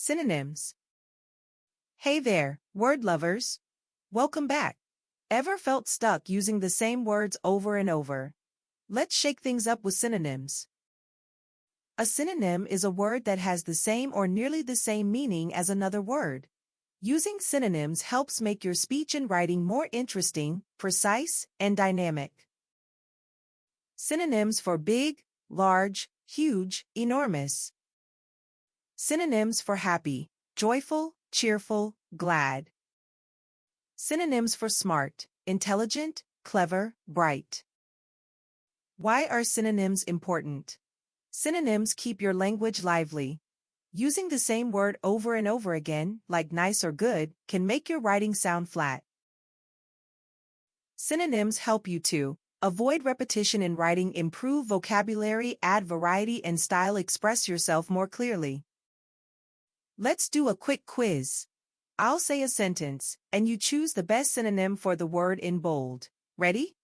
Synonyms. Hey there, word lovers. Welcome back. Ever felt stuck using the same words over and over? Let's shake things up with synonyms. A synonym is a word that has the same or nearly the same meaning as another word. Using synonyms helps make your speech and writing more interesting, precise, and dynamic. Synonyms for big, large, huge, enormous. Synonyms for happy, joyful, cheerful, glad. Synonyms for smart, intelligent, clever, bright. Why are synonyms important? Synonyms keep your language lively. Using the same word over and over again, like nice or good, can make your writing sound flat. Synonyms help you to avoid repetition in writing, improve vocabulary, add variety and style, express yourself more clearly. Let's do a quick quiz. I'll say a sentence, and you choose the best synonym for the word in bold. Ready?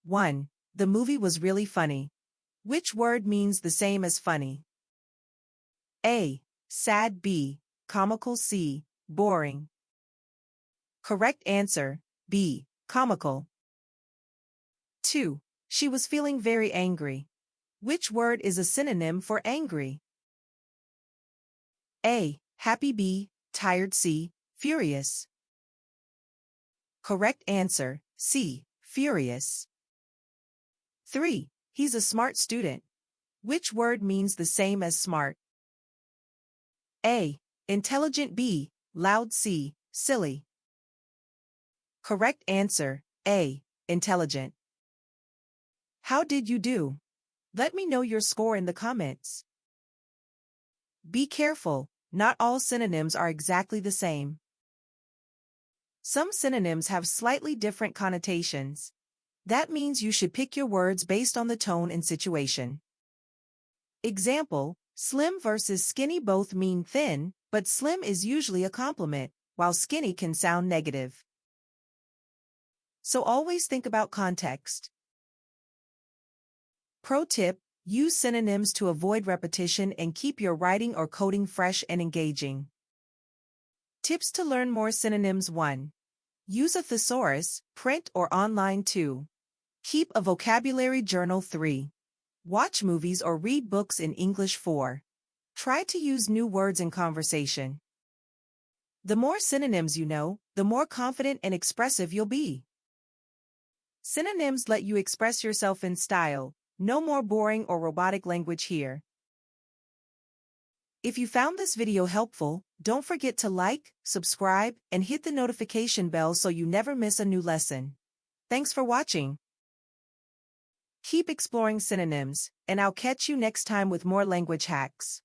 1. The movie was really funny. Which word means the same as funny? A. Sad. B. Comical. C. Boring. Correct answer, B. Comical. 2. She was feeling very angry. Which word is a synonym for angry? A. Happy. B. Tired. C. Furious. Correct answer, C. Furious. 3. He's a smart student. Which word means the same as smart? A. Intelligent. B. Loud. C. Silly. Correct answer, A. Intelligent. How did you do? Let me know your score in the comments. Be careful, not all synonyms are exactly the same. Some synonyms have slightly different connotations. That means you should pick your words based on the tone and situation. Example, slim versus skinny both mean thin, but slim is usually a compliment, while skinny can sound negative. So always think about context. Pro tip, use synonyms to avoid repetition and keep your writing or coding fresh and engaging. Tips to learn more synonyms. 1. Use a thesaurus, print or online. 2. Keep a vocabulary journal. 3. Watch movies or read books in English. 4. Try to use new words in conversation. The more synonyms you know, the more confident and expressive you'll be. Synonyms let you express yourself in style. No more boring or robotic language here. If you found this video helpful, don't forget to like, subscribe, and hit the notification bell so you never miss a new lesson. Thanks for watching. Keep exploring synonyms, and I'll catch you next time with more language hacks.